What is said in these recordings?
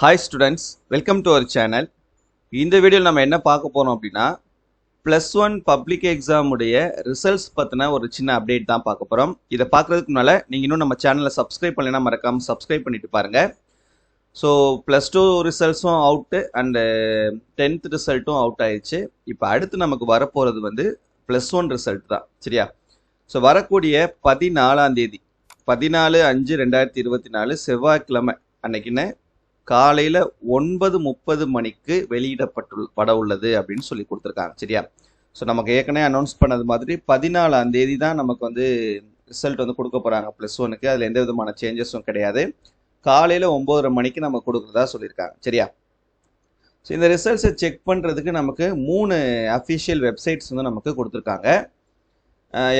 Hi students, welcome to our channel. இந்த வீடியோல நம்ம என்ன பார்க்க போறோம் அப்படின்னா +1 பப்ளிக் எக்ஸாம் உடைய ரிசல்ட்ஸ் பத்தின ஒரு சின்ன அப்டேட் தான் பார்க்க போறோம். இத பார்க்கிறதுக்கு முன்னால நீங்க இன்னும் நம்ம சேனலை சப்ஸ்கிரைப் பண்ணலைனா மறக்காம சப்ஸ்கிரைப் பண்ணிட்டு பாருங்க. ஸோ +2 ரிசல்ட்ஸும் அவுட் அண்ட் 10th ரிசல்ட்டும் அவுட் ஆயிடுச்சு. இப்போ அடுத்து நமக்கு வரப்போறது வந்து +1 ரிசல்ட் தான், சரியா? ஸோ வரக்கூடிய 14ஆம் தேதி 14/5/2024 செவ்வாய்க்கிழமை அன்னைக்குன்னு காலையில் 9:30 மணிக்கு வெளியிடப்பட உள்ளது அப்படின்னு சொல்லி கொடுத்துருக்காங்க, சரியா? ஸோ நமக்கு ஏற்கனவே அனௌன்ஸ் பண்ணது மாதிரி 14ஆம் தேதி தான் நமக்கு வந்து ரிசல்ட் வந்து கொடுக்க போகிறாங்க +1க்கு. அதில் எந்த விதமான சேஞ்சஸும் கிடையாது. காலையில் 9:30 மணிக்கு நம்ம கொடுக்குறதா சொல்லியிருக்காங்க, சரியா? ஸோ இந்த ரிசல்ட்ஸை செக் பண்ணுறதுக்கு நமக்கு 3 அஃபிஷியல் வெப்சைட்ஸ் வந்து நமக்கு கொடுத்துருக்காங்க.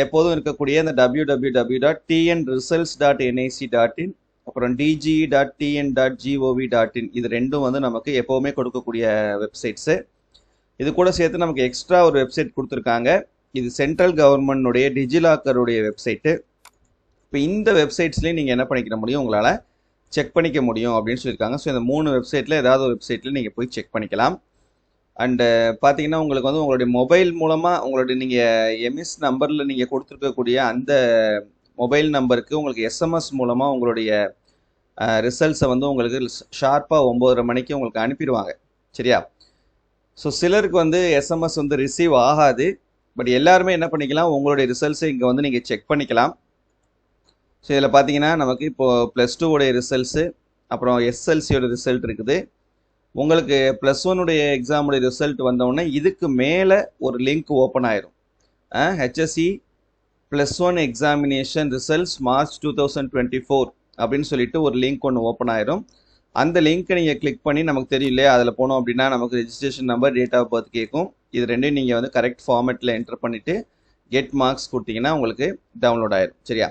எப்போதும் இருக்கக்கூடிய இந்த www.tnresults.nic.in அப்புறம் dge.tn.gov.in இது ரெண்டும் வந்து நமக்கு எப்போவுமே கொடுக்கக்கூடிய வெப்சைட்ஸு. இது கூட சேர்த்து நமக்கு எக்ஸ்ட்ரா ஒரு வெப்சைட் கொடுத்துருக்காங்க. இது சென்ட்ரல் கவர்மெண்ட்டுடைய டிஜிலாக்கருடைய வெப்சைட்டு. இப்போ இந்த வெப்சைட்ஸ்லேயும் நீங்கள் என்ன பண்ணிக்க முடியும், உங்களால் செக் பண்ணிக்க முடியும் அப்படின்னு சொல்லியிருக்காங்க. ஸோ இந்த 3 வெப்சைட்டில் ஏதாவது ஒரு வெப்சைட்டில் நீங்கள் போய் செக் பண்ணிக்கலாம். அண்டு பார்த்தீங்கன்னா உங்களுக்கு வந்து உங்களுடைய மொபைல் மூலமாக உங்களுடைய நீங்கள் எம்எஸ் நம்பரில் நீங்கள் கொடுத்துருக்கக்கூடிய அந்த மொபைல் நம்பருக்கு உங்களுக்கு எஸ்எம்எஸ் மூலமாக உங்களுடைய ரிசல்ட்ஸை வந்து உங்களுக்கு ஷார்ப்பாக 9:30 மணிக்கு உங்களுக்கு அனுப்பிடுவாங்க, சரியா? ஸோ சிலருக்கு வந்து எஸ்எம்எஸ் வந்து ரிசீவ் ஆகாது. பட் எல்லாருமே என்ன பண்ணிக்கலாம், உங்களுடைய ரிசல்ட்ஸை இங்கே வந்து நீங்கள் செக் பண்ணிக்கலாம். ஸோ இதில் பார்த்தீங்கன்னா நமக்கு இப்போது +2 உடைய ரிசல்ட்ஸு, அப்புறம் எஸ்எல்சியோட ரிசல்ட் இருக்குது. உங்களுக்கு +1 எக்ஸாமுடைய ரிசல்ட் வந்தோடனே இதுக்கு மேலே ஒரு லிங்க் ஓப்பன் ஆயிரும். HSE +1 எக்ஸாமினேஷன் ரிசல்ட்ஸ் மார்ச் 2024 அப்படின்னு சொல்லிட்டு ஒரு லிங்க் ஒன்று ஓப்பன் ஆயிரும். அந்த லிங்க்கை நீங்கள் கிளிக் பண்ணி நமக்கு தெரியும் இல்லையா, அதில் போனோம் அப்படின்னா நமக்கு registration number, date of birth கேட்கும். இது ரெண்டையும் நீங்கள் வந்து கரெக்ட் ஃபார்மேட்டில் என்டர் பண்ணிவிட்டு கெட் மார்க்ஸ் கொடுத்தீங்கன்னா உங்களுக்கு டவுன்லோட் ஆயிரும், சரியா?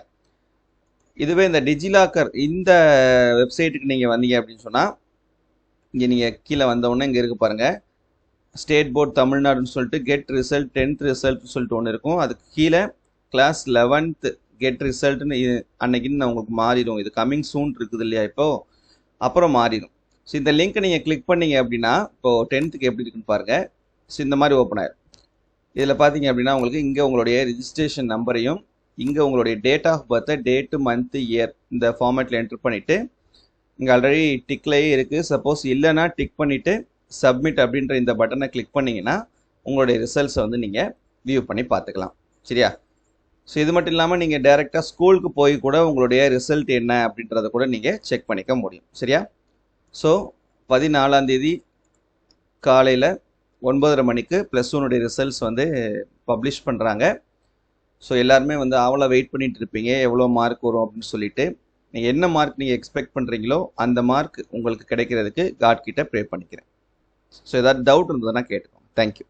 இதுவே இந்த டிஜிலாக்கர் இந்த வெப்சைட்டுக்கு நீங்கள் வந்தீங்க அப்படின்னு சொன்னால் இங்கே நீங்கள் கீழே வந்தவுடனே இங்கே இருக்கு பாருங்கள், ஸ்டேட் போர்ட் தமிழ்நாடுன்னு சொல்லிட்டு கெட் ரிசல்ட் 10th ரிசல்ட்னு சொல்லிட்டு ஒன்று இருக்கும். அதுக்கு கீழே கிளாஸ் 11th கெட் ரிசல்ட்னு அன்னைக்குன்னு உங்களுக்கு மாறிடும். இது கம்மிங் சூன் இருக்குது இல்லையா, இப்போது அப்புறம் மாறிடும். ஸோ இந்த லிங்க்கை நீங்கள் கிளிக் பண்ணீங்க அப்படின்னா இப்போது 10th எப்படி இருக்குன்னு பாருங்கள். ஸோ இந்த மாதிரி ஓப்பன் ஆயிடும். இதில் பார்த்தீங்க அப்படின்னா உங்களுக்கு இங்கே உங்களுடைய ரிஜிஸ்ட்ரேஷன் நம்பரையும் இங்கே உங்களுடைய டேட் ஆஃப் பர்த்தை, டேட்டு, மந்த்து, இயர் இந்த ஃபார்மேட்டில் என்டர் பண்ணிவிட்டு இங்கே ஆல்ரெடி டிக்லேயே இருக்குது. சப்போஸ் இல்லைன்னா டிக் பண்ணிவிட்டு சப்மிட் அப்படின்ற இந்த பட்டனை கிளிக் பண்ணிங்கன்னா உங்களுடைய ரிசல்ட்ஸை வந்து நீங்கள் வியூ பண்ணி பார்த்துக்கலாம், சரியா? ஸோ இது மட்டும் இல்லாமல் நீங்கள் டைரெக்டாக ஸ்கூலுக்கு போய் கூட உங்களுடைய ரிசல்ட் என்ன அப்படின்றத கூட நீங்கள் செக் பண்ணிக்க முடியும், சரியா? ஸோ 14ஆம் தேதி காலையில் 9:30 மணிக்கு +1 ரிசல்ட்ஸ் வந்து பப்ளிஷ் பண்ணுறாங்க. ஸோ எல்லாருமே வந்து ஆவலாக வெயிட் பண்ணிட்டு இருப்பீங்க எவ்வளோ மார்க் வரும் அப்படின்னு சொல்லிட்டு. நீங்கள் என்ன மார்க் நீங்கள் எக்ஸ்பெக்ட் பண்ணுறீங்களோ அந்த மார்க் உங்களுக்கு கிடைக்கிறதுக்கு காட் கிட்ட ப்ரே பண்ணிக்கிறேன். ஸோ ஏதாவது டவுட் இருந்ததுன்னா கேட்டுக்கோங்க. தேங்க்யூ.